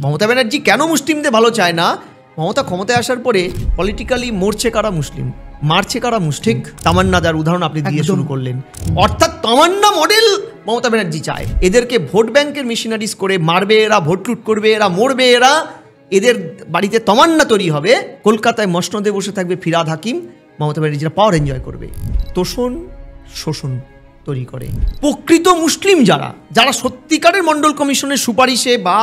মমতা ব্যানার্জি কেন মুসলিমদের ভালো চায় না? মমতা ক্ষমতায় আসার পরে পলিটিক্যালি মরছে কারা মুসলিম, মারছে কারা মুসলিম। তামান্না, যার উদাহরণ আপনি দিয়ে শুরু করলেন, অর্থাৎ তামান্না মডেল মমতা ব্যানার্জি চায়। এদেরকে ভোট ব্যাংকের মেশিনারিজ করে মারবে এরা, ভোট লুট করবে এরা, মরবে এরা, এদের বাড়িতে তামান্না তৈরি হবে। কলকাতায় মসনদে বসে থাকবে ফিরহাদ হাকিম, মমতা ব্যানার্জিরা পাওয়ার এনজয় করবে। তোষণ শোষণ তৈরি করে। প্রকৃত মুসলিম যারা সত্যিকারের মণ্ডল কমিশনের সুপারিশে বা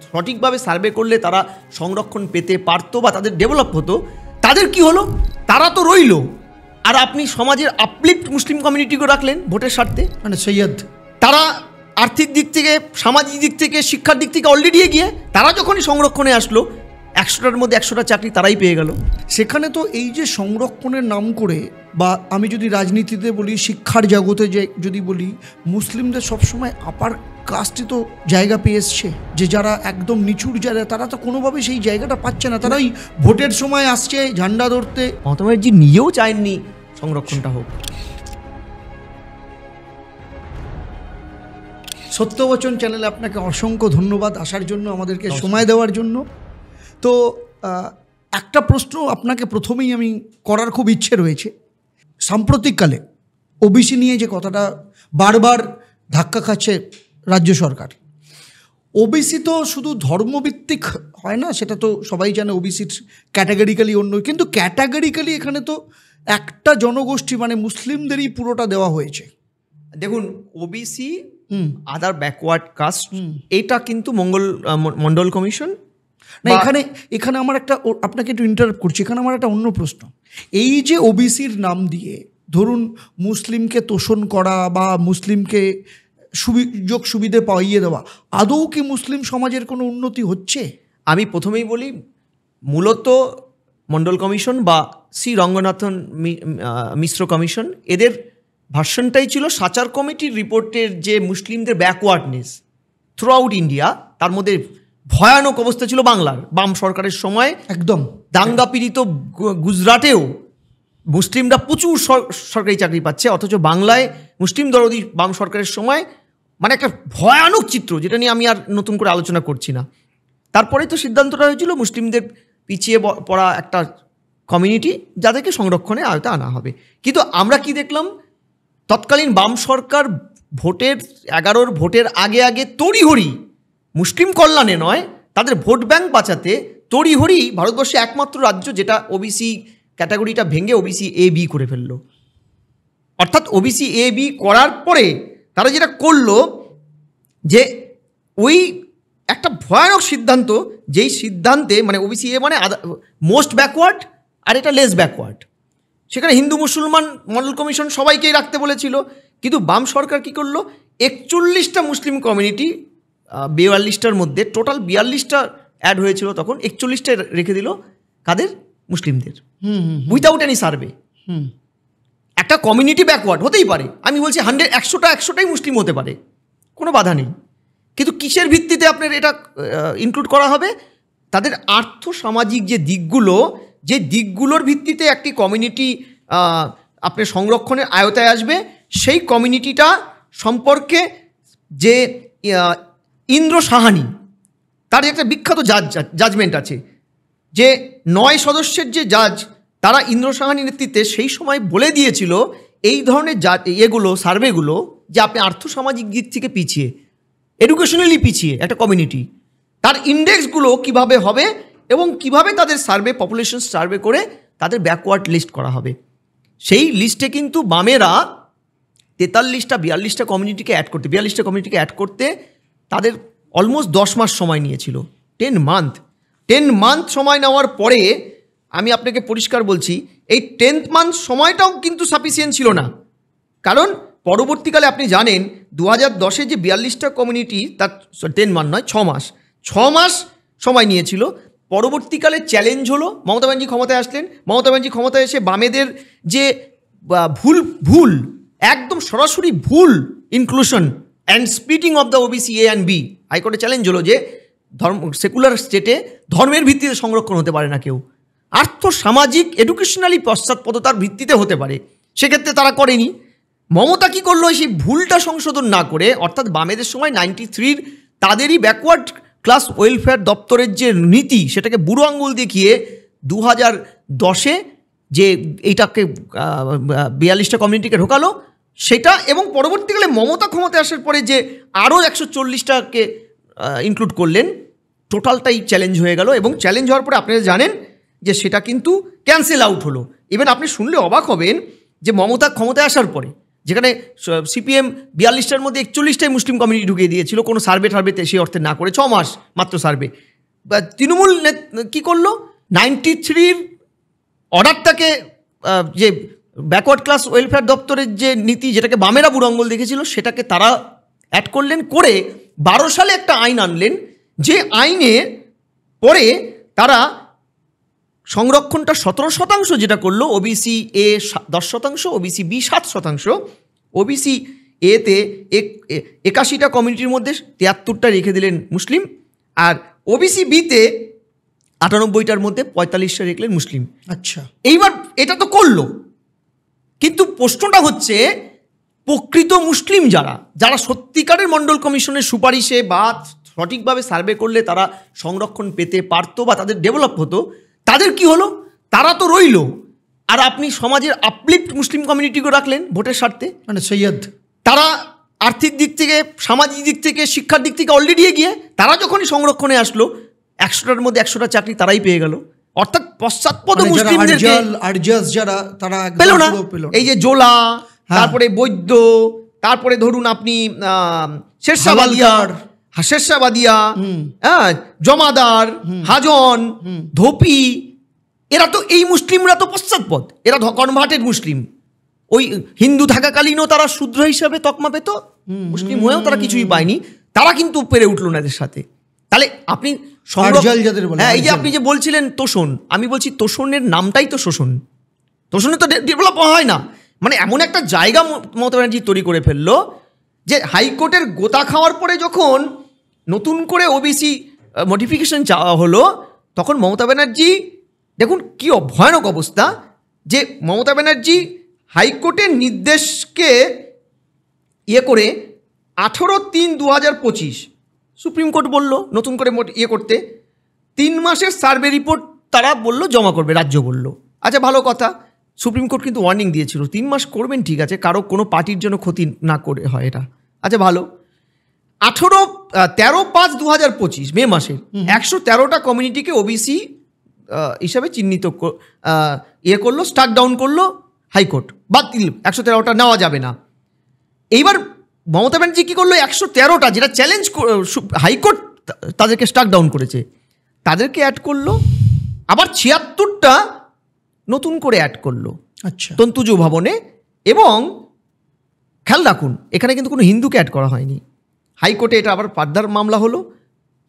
সঠিকভাবে সার্ভে করলে তারা সংরক্ষণ পেতে পারতো বা তাদের ডেভেলপ হতো, তাদের কি হলো? তারা তো রইল। আর আপনি সমাজের আপলিফ্ট মুসলিম কমিউনিটিকে রাখলেন ভোটের স্বার্থে। মানে সৈয়দ, তারা আর্থিক দিক থেকে, সামাজিক দিক থেকে, শিক্ষার দিক থেকে অলরেডি এগিয়ে। তারা যখনই সংরক্ষণে আসলো, 100টার মধ্যে 100টা চাকরি তারাই পেয়ে গেল। সেখানে তো এই যে সংরক্ষণের নাম করে, বা আমি যদি রাজনীতিতে বলি, শিক্ষার জগতে যে যদি বলি, মুসলিমদের সবসময় আপার কাস্টে তো জায়গা পেয়ে এসছে, যে যারা একদম নিচুর যারা, তারা তো কোনোভাবে সেই জায়গাটা পাচ্ছে না। তারা ওই ভোটের সময় আসছে ঝান্ডা ধরতে। মমতা ব্যানার্জি নিজেও চাননি সংরক্ষণটা হোক। সত্যবচন চ্যানেলে আপনাকে অসংখ্য ধন্যবাদ আসার জন্য, আমাদেরকে সময় দেওয়ার জন্য। তো একটা প্রশ্ন আপনাকে প্রথমেই আমি করার খুব ইচ্ছে রয়েছে। সাম্প্রতিককালে ওবিসি নিয়ে যে কথাটা বারবার ধাক্কা খাচ্ছে রাজ্য সরকার, ওবিসি তো শুধু ধর্মভিত্তিক হয় না, সেটা তো সবাই জানে। ওবিসির ক্যাটাগরিক্যালি অন্য, কিন্তু ক্যাটাগরিক্যালি এখানে তো একটা জনগোষ্ঠী মানে মুসলিমদেরই পুরোটা দেওয়া হয়েছে। দেখুন, ওবিসি আদার ব্যাকওয়ার্ড কাস্ট, এটা কিন্তু মণ্ডল কমিশন না। এখানে আমার একটা, আপনাকে একটু ইন্টারাপ্ট করছি, এখানে আমার একটা অন্য প্রশ্ন। এই যে ওবিসির নাম দিয়ে ধরুন মুসলিমকে তোষণ করা বা মুসলিমকে সুযোগ সুবিধে পাইয়ে দেওয়া, আদৌ কি মুসলিম সমাজের কোনো উন্নতি হচ্ছে? আমি প্রথমেই বলি, মূলত মণ্ডল কমিশন বা শ্রী রঙ্গনাথন মিশ্র কমিশন, এদের ভার্সনটাই ছিল সাচার কমিটির রিপোর্টের যে মুসলিমদের ব্যাকওয়ার্ডনেস থ্রু আউট ইন্ডিয়া, তার মধ্যে ভয়ানক অবস্থা ছিল বাংলার বাম সরকারের সময়। একদম দাঙ্গা পীড়িত গুজরাটেও মুসলিমরা প্রচুর সরকারি চাকরি পাচ্ছে, অথচ বাংলায় মুসলিম দরদি বাম সরকারের সময় মানে একটা ভয়ানক চিত্র, যেটা নিয়ে আমি আর নতুন করে আলোচনা করছি না। তারপরেই তো সিদ্ধান্তটা হয়েছিল মুসলিমদের পিছিয়ে পড়া একটা কমিউনিটি, যাদেরকে সংরক্ষণে আওতায় আনা হবে। কিন্তু আমরা কি দেখলাম? তৎকালীন বাম সরকার ভোটের 11 ভোটের আগে তড়িহড়ি, মুসলিম কল্যাণে নয়, তাদের ভোট ব্যাংক বাঁচাতে তড়িহড়ি ভারতবর্ষে একমাত্র রাজ্য যেটা ওবিসি ক্যাটাগরিটা ভেঙে ওবিসি এ বি করে ফেললো। অর্থাৎ ওবিসি এ বি করার পরে তারা যেটা করলো, যে ওই একটা ভয়ানক সিদ্ধান্ত, যেই সিদ্ধান্তে মানে ওবিসি এ মানে মোস্ট ব্যাকওয়ার্ড আর এটা লেস ব্যাকওয়ার্ড, সেখানে হিন্দু মুসলমান মণ্ডল কমিশন সবাইকেই রাখতে বলেছিল। কিন্তু বাম সরকার কী করলো? 41টা মুসলিম কমিউনিটি 42টার মধ্যে, টোটাল 42টা অ্যাড হয়েছিল তখন, 41টা রেখে দিল কাদের? মুসলিমদের, উইথাউট এনি সার্ভে। একটা কমিউনিটি ব্যাকওয়ার্ড হতেই পারে, আমি বলছি 100টাই মুসলিম হতে পারে, কোনো বাধা নেই। কিন্তু কিসের ভিত্তিতে আপনার এটা ইনক্লুড করা হবে? তাদের আর্থসামাজিক যে দিকগুলোর ভিত্তিতে একটি কমিউনিটি আপনার সংরক্ষণের আয়তায় আসবে। সেই কমিউনিটিটা সম্পর্কে যে ইন্দ্র সাহানি, তার একটা বিখ্যাত জাজমেন্ট আছে, যে 9 সদস্যের যে জাজ, তারা ইন্দ্র সাহানির নেতৃত্বে সেই সময় বলে দিয়েছিল এই ধরনের সার্ভেগুলো, যে আপনি আর্থসামাজিক দিক থেকে পিছিয়ে, এডুকেশনালি পিছিয়ে একটা কমিউনিটি, তার ইন্ডেক্সগুলো কিভাবে হবে এবং কিভাবে তাদের পপুলেশন সার্ভে করে তাদের ব্যাকওয়ার্ড লিস্ট করা হবে। সেই লিস্টে কিন্তু বামেরা 42টা কমিউনিটিকে অ্যাড করতে তাদের অলমোস্ট 10 মাস সময় নিয়েছিল। 10 মান্থ সময় নেওয়ার পরে আমি আপনাকে পরিষ্কার বলছি, এই 10th মান্থ সময়টাও কিন্তু সাফিসিয়েন্ট ছিল না। কারণ পরবর্তীকালে আপনি জানেন 2010-এ যে 42টা কমিউনিটি, তার 10 মান্থ নয়, 6 মাস সময় নিয়েছিল। পরবর্তীকালে চ্যালেঞ্জ হলো, মমতা ব্যানার্জি ক্ষমতায় আসলেন। মমতা ব্যানার্জি ক্ষমতায় এসে বামেদের যে ভুল একদম সরাসরি ভুল inclusion and splitting of the OBC A and B, হাইকোর্টে চ্যালেঞ্জ হলো যে সেকুলার স্টেটে ধর্মের ভিত্তিতে সংরক্ষণ হতে পারে না কেউ, আর্থসামাজিক এডুকেশনালি পশ্চাৎপদতার ভিত্তিতে হতে পারে। সেক্ষেত্রে তারা করেনি। মমতা কী করলো? সেই ভুলটা সংশোধন না করে, অর্থাৎ বামেদের সময় 93-র তাদেরই ব্যাকওয়ার্ড ক্লাস ওয়েলফেয়ার দপ্তরের যে নীতি সেটাকে বুড়ো আঙ্গুল দেখিয়ে 2010-এ যে এইটাকে 42টা কমিউনিটিকে ঢোকালো সেটা, এবং পরবর্তীকালে মমতা ক্ষমতায় আসার পরে যে আরও 140টাকে ইনক্লুড করলেন, টোটালটাই চ্যালেঞ্জ হয়ে গেল। এবং চ্যালেঞ্জ হওয়ার পরে আপনারা জানেন যে সেটা কিন্তু ক্যান্সেল আউট হলো। ইভেন আপনি শুনলে অবাক হবেন যে মমতা ক্ষমতায় আসার পরে যেখানে সিপিএম 42টার মধ্যে 41টাই মুসলিম কমিউনিটি ঢুকিয়ে দিয়েছিল, কোনো সার্ভে টার্ভেতে সেই অর্থে না করে, 6 মাস মাত্র সার্ভে, বা তৃণমূল কী করলো, 93-র অর্ডারটাকে যে ব্যাকওয়ার্ড ক্লাস ওয়েলফেয়ার দপ্তরের যে নীতি যেটাকে বামেরা বুড়ো আঙ্গুল দেখেছিল সেটাকে তারা অ্যাড করলেন, করে 12 সালে একটা আইন আনলেন, যে আইনে পরে তারা সংরক্ষণটা 17% যেটা করলো, OBC A 10%, OBC B 7%, OBC এতে 81টা কমিউনিটির মধ্যে 73টা রেখে দিলেন মুসলিম, আর ওবিসি বিতে 98টার মধ্যে 45টা রেখলেন মুসলিম। আচ্ছা, এইবার এটা তো করলো, কিন্তু প্রশ্নটা হচ্ছে প্রকৃত মুসলিম যারা সত্যিকারের মণ্ডল কমিশনের সুপারিশে বা সঠিকভাবে সার্ভে করলে তারা সংরক্ষণ পেতে পারতো বা তাদের ডেভেলপ হতো, তাদের কি হলো? তারা তো রইল, আর আপনি সমাজের আপলিফ্ট মুসলিম কমিউনিটিকে রাখলেন ভোটের স্বার্থে, মানে সৈয়দ তারা আর্থিক দিক থেকে, সামাজিক দিক থেকে, শিক্ষার দিক থেকে অলরেডি এগিয়ে, তারা যখনই সংরক্ষণে আসলো 100টার মধ্যে 100টা চাকরি তারাই পেয়ে গেল। অর্থাৎ পশ্চাৎপদ মুসলিমদেরকে যারা তারা পেল না। এই যে জোলা, তারপরে বৈদ্য, তারপরে ধরুন আপনি শেরশাবাদিয়া, জমাদার, হাজন, ধোপি, এরা তো, এই মুসলিমরা তো পশ্চাৎপদ, এরা কনভার্টেড মুসলিম। ওই হিন্দু থাকাকালীনও তারা শূদ্র হিসাবে তকমা পেত, মুসলিম হয়েও তারা কিছুই পায়নি, তারা কিন্তু পেরে উঠলো না এদের সাথে। তাহলে আপনি এই যে আপনি যে বলছিলেন তোষণ, আমি বলছি তোষণের নামটাই তো শোষণ। তোষণে তো ডেভেলপ হয় না, মানে এমন একটা জায়গা মমতা ব্যানার্জি তৈরি করে ফেললো যে হাইকোর্টের গোতা খাওয়ার পরে যখন নতুন করে ওবিসি মডিফিকেশন চাওয়া হলো, তখন মমতা ব্যানার্জি, দেখুন কী ভয়ানক অবস্থা, যে মমতা ব্যানার্জি হাইকোর্টের নির্দেশকে করে 18/3/2025 সুপ্রিম কোর্ট বলল নতুন করে করতে, 3 মাসের সার্ভে রিপোর্ট তারা বলল জমা করবে, রাজ্য বলল। আচ্ছা, ভালো কথা, সুপ্রিম কোর্ট কিন্তু ওয়ার্নিং দিয়েছিল 3 মাস করবেন, ঠিক আছে, কারো কোনো পার্টির জন্য ক্ষতি না করে হয় এটা, আচ্ছা ভালো। 13/5/2025 মে মাসের 113টা কমিউনিটিকে ওবিসি হিসাবে চিহ্নিত করলো, স্টাক ডাউন করলো হাইকোর্ট, বাতিল, 113টা নেওয়া যাবে না। এইবার মমতা ব্যানার্জি কী করলো, 113টা যেটা চ্যালেঞ্জ হাইকোর্ট তাদেরকে স্টাক ডাউন করেছে, তাদেরকে অ্যাড করলো, আবার 76টা নতুন করে অ্যাড করলো। আচ্ছা, তন্তুজ ভবনে। এবং খেয়াল রাখুন, এখানে কিন্তু কোনো হিন্দুকে অ্যাড করা হয়নি। হাইকোর্টে এটা আবার ফার্দার মামলা হলো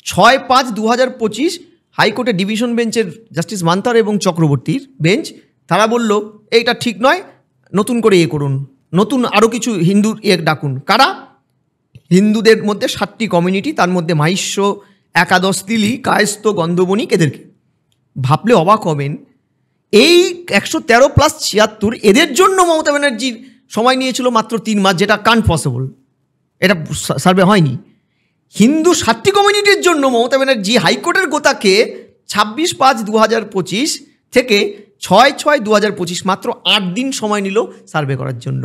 6/5/2025 হাইকোর্টে ডিভিশন বেঞ্চের জাস্টিস মান্তার এবং চক্রবর্তীর বেঞ্চ, তারা বলল এইটা ঠিক নয়, নতুন করে করুন, নতুন আরও কিছু হিন্দু ডাকুন। কারা? হিন্দুদের মধ্যে 7টি কমিউনিটি, তার মধ্যে মাহিষ্য, একাদশ তিলি, কায়স্থ, গন্ধবণিক, এদেরকে। ভাবলে অবাক হবেন, এই 113+76 এদের জন্য মমতা ব্যানার্জির সময় নিয়েছিল মাত্র 3 মাস, যেটা কান্ট পসিবল, এটা সার্ভে হয়নি। হিন্দু 7টি কমিউনিটির জন্য মমতা ব্যানার্জি হাইকোর্টের গোতাকে 26/5/2025 থেকে 6/6/2025 মাত্র 8 দিন সময় নিল সার্ভে করার জন্য।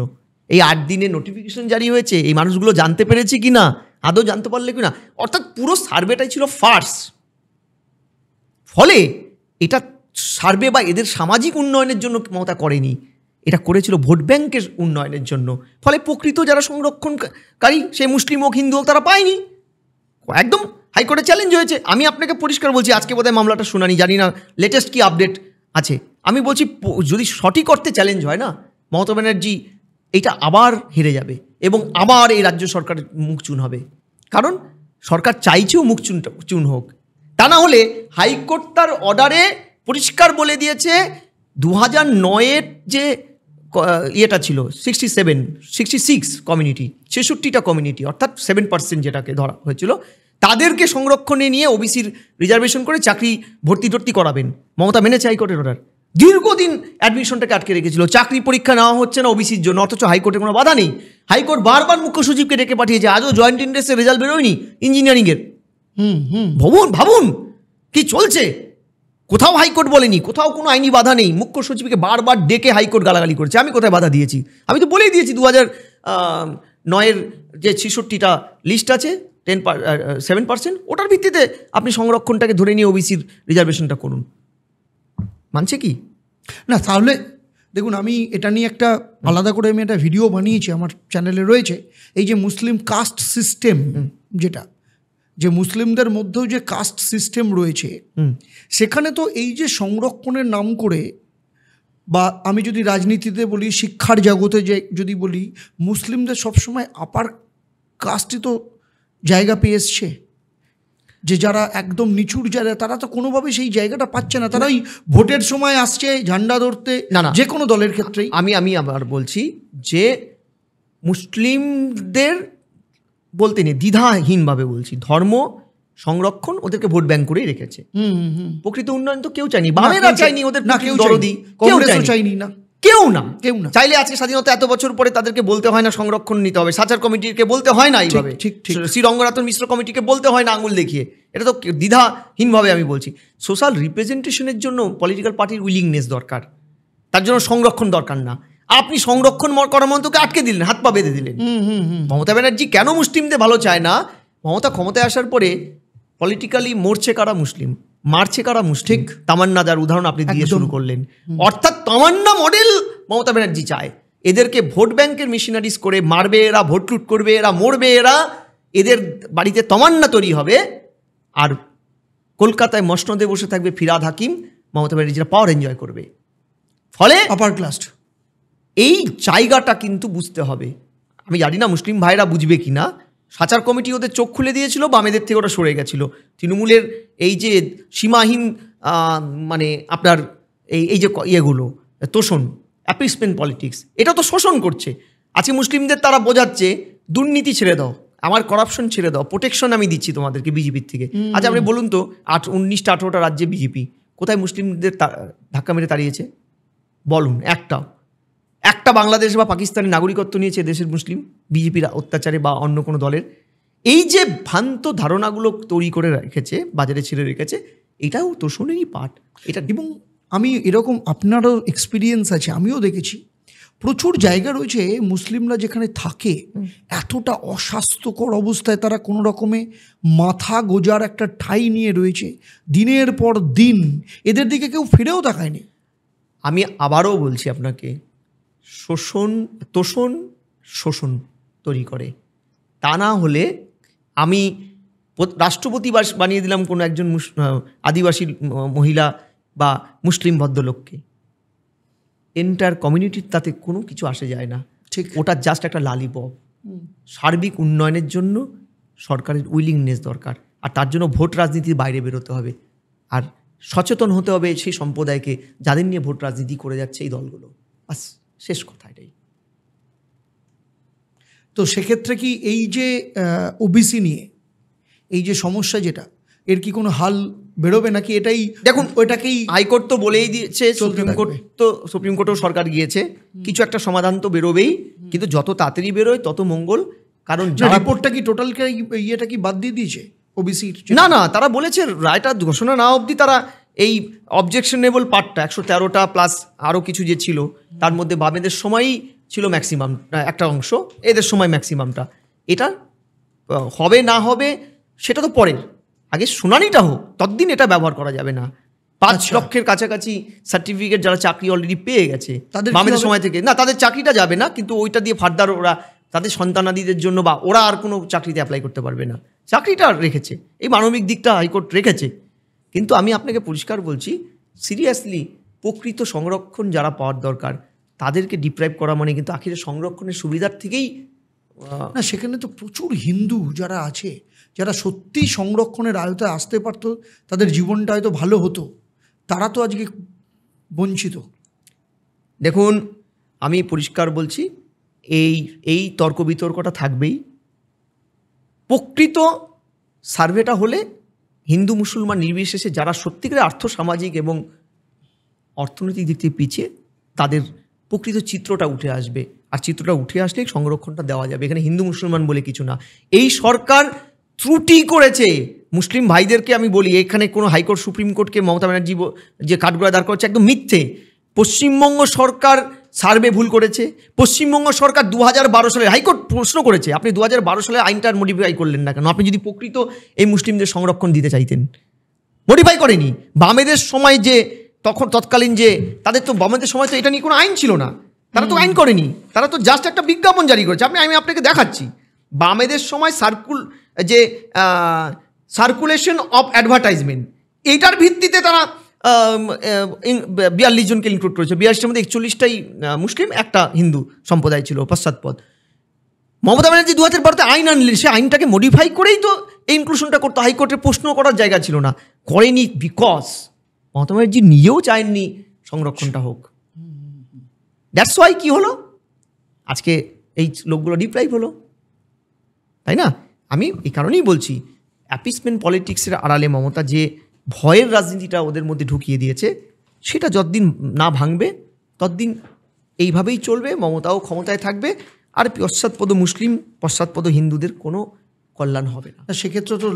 এই 8 দিনে নোটিফিকেশন জারি হয়েছে, এই মানুষগুলো জানতে পেরেছে কি না, আদৌ জানতে পারলে কি না, অর্থাৎ পুরো সার্ভেটাই ছিল ফার্স। ফলে এটা সার্ভে বা এদের সামাজিক উন্নয়নের জন্য মমতা করেনি, এটা করেছিল ভোট ব্যাংকের উন্নয়নের জন্য। ফলে প্রকৃত যারা সংরক্ষণকারী, সে মুসলিম হোক হিন্দু হোক, তারা পায়নি। একদম হাইকোর্টে চ্যালেঞ্জ হয়েছে। আমি আপনাকে পরিষ্কার বলছি, আজকে বোধহয় মামলাটা শুনানি, জানি না লেটেস্ট কি আপডেট আছে। আমি বলছি যদি সঠিক অর্থে চ্যালেঞ্জ হয় না, মমতা ব্যানার্জি এটা আবার হেরে যাবে এবং আবার এই রাজ্য সরকারের মুখ চুন হবে। কারণ সরকার চাইছেও মুখ চুন হোক, তা না হলে হাইকোর্ট তার অর্ডারে পরিষ্কার বলে দিয়েছে 2009-এর যে ইয়েটা ছিল 66 কমিউনিটি, 66টা কমিউনিটি, অর্থাৎ 7% যেটাকে ধরা হয়েছিল, তাদেরকে সংরক্ষণে নিয়ে ওবিসির রিজার্ভেশন করে চাকরি ভর্তি করাবেন। মমতা মেনেছে হাইকোর্টের অর্ডার। দীর্ঘদিন অ্যাডমিশনটাকে আটকে রেখেছিল, চাকরি পরীক্ষা নেওয়া হচ্ছে না ওবিসির জন্য, অথচ হাইকোর্টের কোনো বাধা নেই। হাইকোর্ট বারবার মুখ্য সচিবকে ডেকে পাঠিয়েছে, আজও জয়েন্ট এন্ট্রান্সের রেজাল্ট বেরোয়নি ইঞ্জিনিয়ারিংয়ের, ভাবুন কি চলছে। কোথাও হাইকোর্ট বলেনি, কোথাও কোনো আইনি বাধা নেই। মুখ্য সচিবকে বারবার ডেকে হাইকোর্ট গালাগালি করেছে। আমি কোথায় বাধা দিয়েছি? আমি তো বলেই দিয়েছি 2009-এর যে 66টা লিস্ট আছে 7%, ওটার ভিত্তিতে আপনি সংরক্ষণটাকে ধরে নিয়ে ওবিসির রিজার্ভেশনটা করুন। মানছে কি না? তাহলে দেখুন, আমি এটা নিয়ে একটা আলাদা করে আমি একটা ভিডিও বানিয়েছি, আমার চ্যানেলে রয়েছে। এই যে মুসলিম কাস্ট সিস্টেম, যেটা যে মুসলিমদের মধ্যেও যে কাস্ট সিস্টেম রয়েছে, সেখানে তো এই যে সংরক্ষণের নাম করে, বা আমি যদি রাজনীতিতে বলি, শিক্ষার জগতে যে যদি বলি, মুসলিমদের সবসময় আপার কাস্টই তো জায়গা পেয়ে এসছে। যে যারা একদম নিচুর যারা, তারা তো কোনোভাবেই সেই জায়গাটা পাচ্ছে না। তারা ওই ভোটের সময় আসছে ঝান্ডা ধরতে, না যে কোনো দলের ক্ষেত্রেই। আমি আবার বলছি যে মুসলিমদের বলতে নেই, দ্বিধাহীনভাবে বলছি, ধর্ম সংরক্ষণ ওদেরকে ভোট ব্যাংক করেই রেখেছে। প্রকৃত উন্নয়ন তো কেউ চায়নি, বামেরা চায়নি, ওদের না কেউ দরদি চাইনি, না কেউ না। চাইলে আজকে স্বাধীনতা এত বছর পরে তাদেরকে বলতে হয় না সংরক্ষণ নিতে হবে, সাচার কমিটিকে বলতে হয় না এইভাবে, শ্রী রঙ্গনাথন মিশ্র কমিটিকে বলতে হয় না আঙুল দেখিয়ে। এটা তো দ্বিধাহীনভাবে আমি বলছি। সোশ্যাল রিপ্রেজেন্টেশনের জন্য পলিটিক্যাল পার্টির উইলিংনেস দরকার, তার জন্য সংরক্ষণ দরকার না। আপনি সংরক্ষণ করার মন্ত্রকে আটকে দিলেন, হাত পা বেঁধে দিলেন। মমতা ব্যানার্জি কেন মুসলিমদের ভালো চায় না? মমতা ক্ষমতায় আসার পরে পলিটিক্যালি মরছে কারা মুসলিম, মারছে কারা মুসলিম। তামান্না, যার উদাহরণ আপনি দিয়ে শুরু করলেন, অর্থাৎ তামান্না মডেল মমতা ব্যানার্জি চায়। এদেরকে ভোট ব্যাংকের মেশিনারিজ করে মারবে এরা, ভোট লুট করবে এরা, মরবে এরা, এদের বাড়িতে তামান্না তৈরি হবে। আর কলকাতায় মসনদে বসে থাকবে ফিরহাদ হাকিম, মমতা ব্যানার্জিরা পাওয়ার এনজয় করবে। ফলে আপার ক্লাস, এই জায়গাটা কিন্তু বুঝতে হবে। আমি জানি না মুসলিম ভাইরা বুঝবে কি না। সাচার কমিটি ওদের চোখ খুলে দিয়েছিল, বামেদের থেকে ওরা সরে গেছিল। তৃণমূলের এই যে সীমাহীন মানে আপনার এই যে ইয়েগুলো তোষণ, অ্যাপিসমেন্ট পলিটিক্স, এটা তো শোষণ করছে। আজকে মুসলিমদের তারা বোঝাচ্ছে দুর্নীতি ছেড়ে দাও, আমার করাপশন ছেড়ে দাও, প্রোটেকশন আমি দিচ্ছি তোমাদেরকে বিজেপির থেকে। আচ্ছা আপনি বলুন তো, 19টা 18টা রাজ্যে বিজেপি কোথায় মুসলিমদের ধাক্কা মেরে তাড়িয়েছে? বলুন একটা বাংলাদেশ বা পাকিস্তানের নাগরিকত্ব নিয়েছে দেশের মুসলিম বিজেপির অত্যাচারে বা অন্য কোনো দলের? এই যে ভ্রান্ত ধারণাগুলো তৈরি করে রেখেছে, বাজারে ছেড়ে রেখেছে, এটাও তোষণেরই পার্ট এটা। এবং আমি এরকম, আপনারও এক্সপিরিয়েন্স আছে, আমিও দেখেছি প্রচুর জায়গা রয়েছে মুসলিমরা যেখানে থাকে এতটা অস্বাস্থ্যকর অবস্থায় তারা কোনো রকমে মাথা গোজার একটা ঠাঁই নিয়ে রয়েছে, দিনের পর দিন এদের দিকে কেউ ফিরেও তাকায়নি। আমি আবারও বলছি আপনাকে, শোষণ তৈরি করে। তা না হলে আমি রাষ্ট্রপতি বানিয়ে দিলাম কোনো একজন আদিবাসী মহিলা বা মুসলিম ভদ্রলোককে, এন্টায়ার কমিউনিটির তাতে কোনো কিছু আসে যায় না। ঠিক, ওটা জাস্ট একটা লালিপপ। সার্বিক উন্নয়নের জন্য সরকারের উইলিংনেস দরকার, আর তার জন্য ভোট রাজনীতির বাইরে বেরোতে হবে, আর সচেতন হতে হবে সেই সম্প্রদায়কে যাদের নিয়ে ভোট রাজনীতি করে যাচ্ছে এই দলগুলো। বাস, শেষ কথা এটাই। তো সেক্ষেত্রে কি এই যে ওবিসি নিয়ে এই যে সমস্যা, যেটা এর কি কোনো হাল বেরোবে নাকি এটাই? দেখুন, ওইটাকেই হাইকোর্ট তো বলেই দিয়েছে, সুপ্রিম কোর্টেও সরকার গিয়েছে, কিছু একটা সমাধান তো বেরোবেই, কিন্তু যত তাড়াতাড়ি বেরোয় তত মঙ্গল। কারণ রিপোর্টটা কি টোটাল ইয়েটা কি বাদ দিয়ে দিয়েছে ওবিসি? না, তারা বলেছে রায়টা ঘোষণা না অবধি তারা এই অবজেকশনেবল পার্টটা 113টা প্লাস আরও কিছু যে ছিল, তার মধ্যে বামেদের সময়ই ছিল ম্যাক্সিমাম একটা অংশ, এদের সময় ম্যাক্সিমামটা। এটা হবে না হবে সেটা তো পরের, আগে শুনানিটা হোক, ততদিন এটা ব্যবহার করা যাবে না। 5 লক্ষের কাছাকাছি সার্টিফিকেট যারা চাকরি অলরেডি পেয়ে গেছে বামেদের সময় থেকে, না তাদের চাকরিটা যাবে না, কিন্তু ওইটা দিয়ে ফার্দার ওরা তাদের সন্তানাদিদের জন্য বা ওরা আর কোনো চাকরিতে অ্যাপ্লাই করতে পারবে না। চাকরিটা রেখেছে, এই মানবিক দিকটা হাইকোর্ট রেখেছে। কিন্তু আমি আপনাকে পরিষ্কার বলছি, সিরিয়াসলি প্রকৃত সংরক্ষণ যারা পাওয়ার দরকার তাদেরকে ডিপ্রাইভ করা মানে কিন্তু আখিরে সংরক্ষণের সুবিধার থেকেই না। সেখানে তো প্রচুর হিন্দু যারা আছে, যারা সত্যি সংরক্ষণের আয়তায় আসতে পারতো, তাদের জীবনটা হয়তো ভালো হতো, তারা তো আজকে বঞ্চিত। দেখুন, আমি পরিষ্কার বলছি, এই তর্ক বিতর্কটা থাকবেই। প্রকৃত সার্ভেটা হলে হিন্দু মুসলমান নির্বিশেষে যারা সত্যিকারের আর্থসামাজিক এবং অর্থনৈতিক দিক থেকে পিছিয়ে, তাদের প্রকৃত চিত্রটা উঠে আসবে। আর চিত্রটা উঠে আসলেই সংরক্ষণটা দেওয়া যাবে। এখানে হিন্দু মুসলমান বলে কিছু না। এই সরকার ত্রুটি করেছে মুসলিম ভাইদেরকে আমি বলি, এখানে কোনো হাইকোর্ট সুপ্রিম কোর্টকে মমতা ব্যানার্জি যে কাঠগড়ায় দাঁড় করছে একদম মিথ্যে। পশ্চিমবঙ্গ সরকার সার্ভে ভুল করেছে। পশ্চিমবঙ্গ সরকার 2012 সালে হাইকোর্ট প্রশ্ন করেছে, আপনি 2012 সালে আইনটার মডিফাই করলেন না কেন? আপনি যদি প্রকৃত এই মুসলিমদের সংরক্ষণ দিতে চাইতেন, মডিফাই করেনি। বামেদের সময় যে তৎকালীন যে তাদের তো বামেদের সময় তো এটা নিয়ে কোনো আইন ছিল না, তারা তো আইন করেনি, তারা তো জাস্ট একটা বিজ্ঞাপন জারি করেছে। আমি আপনাকে দেখাচ্ছি, বামেদের সময় সার্কুলেশন অফ অ্যাডভার্টাইজমেন্ট, এইটার ভিত্তিতে তারা 42 জনকে ইনক্লুড করেছে। 42টার মধ্যে 41টাই মুসলিম, একটা হিন্দু সম্প্রদায় ছিল পশ্চাৎপদ। মমতা ব্যানার্জি 2012-তে আইন আনলেন, সে আইনটাকে মডিফাই করেই তো এই ইনক্লুশনটা করতো। হাইকোর্টের প্রশ্ন করার জায়গা ছিল না, করেনি বিকজ মমতা ব্যানার্জি নিজেও চায়ননি সংরক্ষণটা হোক। দ্যাটস ওয়াই কী হলো, আজকে এই লোকগুলো ডিপ্রাইভ হলো, তাই না? আমি এই কারণেই বলছি, অ্যাপিসমেন্ট পলিটিক্সের আড়ালে মমতা যে ভয়ের রাজনীতিটা ওদের মধ্যে ঢুকিয়ে দিয়েছে, সেটা যতদিন না ভাঙবে ততদিন এইভাবেই চলবে। মমতাও ক্ষমতায় থাকবে, আর পশ্চাৎপদ মুসলিম, পশ্চাৎপদ হিন্দুদের কোনো কল্যাণ হবে না। সেক্ষেত্রে তো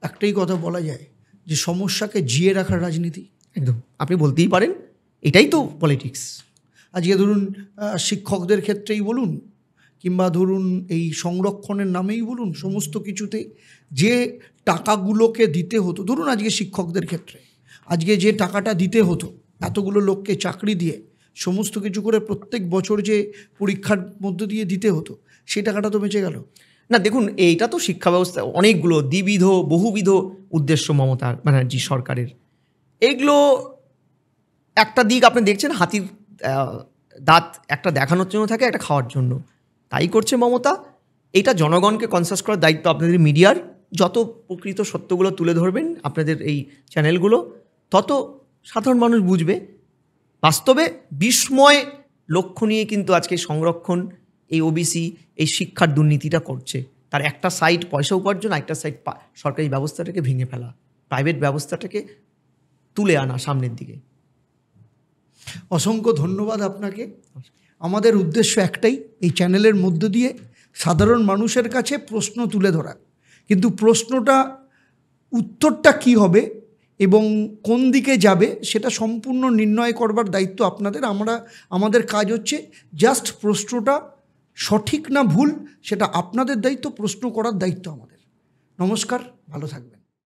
একটাই কথা বলা যায় যে সমস্যাকে জিয়ে রাখার রাজনীতি। একদম, আপনি বলতেই পারেন, এটাই তো পলিটিক্স। আজকে ধরুন শিক্ষকদের ক্ষেত্রেই বলুন, কিংবা ধরুন এই সংরক্ষণের নামেই বলুন, সমস্ত কিছুতে যে টাকাগুলোকে দিতে হতো, ধরুন আজকে শিক্ষকদের ক্ষেত্রে আজকে যে টাকাটা দিতে হতো, এতগুলো লোককে চাকরি দিয়ে সমস্ত কিছু করে প্রত্যেক বছর যে পরীক্ষার মধ্য দিয়ে দিতে হতো, সেই টাকাটা তো বেঁচে গেল না। দেখুন, এইটা তো শিক্ষা ব্যবস্থা অনেকগুলো বহুবিধ উদ্দেশ্য মমতা ব্যানার্জি সরকারের। এইগুলো একটা দিক আপনি দেখছেন, হাতির দাঁত একটা দেখানোর জন্য থাকে, একটা খাওয়ার জন্য, তাই করছে মমতা। এটা জনগণকে কনসাস করার দায়িত্ব আপনাদের মিডিয়ার। যত প্রকৃত সত্যগুলো তুলে ধরবেন আপনাদের এই চ্যানেলগুলো, তত সাধারণ মানুষ বুঝবে। বাস্তবে বিস্ময় লক্ষ্য নিয়ে কিন্তু আজকে সংরক্ষণ, এই ওবিসি, এই শিক্ষার দুর্নীতিটা করছে। তার একটা সাইড পয়সা উপার্জন, একটা সাইড সরকারি ব্যবস্থাটাকে ভেঙে ফেলা, প্রাইভেট ব্যবস্থাটাকে তুলে আনা সামনের দিকে। অসংখ্য ধন্যবাদ আপনাকে। আমাদের উদ্দেশ্য একটাই, এই চ্যানেলের মধ্য দিয়ে সাধারণ মানুষের কাছে প্রশ্ন তুলে ধরা, কিন্তু প্রশ্নটা উত্তরটা কি হবে এবং কোন দিকে যাবে সেটা সম্পূর্ণ নির্ণয় করবার দায়িত্ব আপনাদের। আমাদের কাজ হচ্ছে জাস্ট প্রশ্নটা সঠিক না ভুল সেটা আপনাদের দায়িত্ব, প্রশ্ন করার দায়িত্ব আমাদের। নমস্কার, ভালো থাকবেন।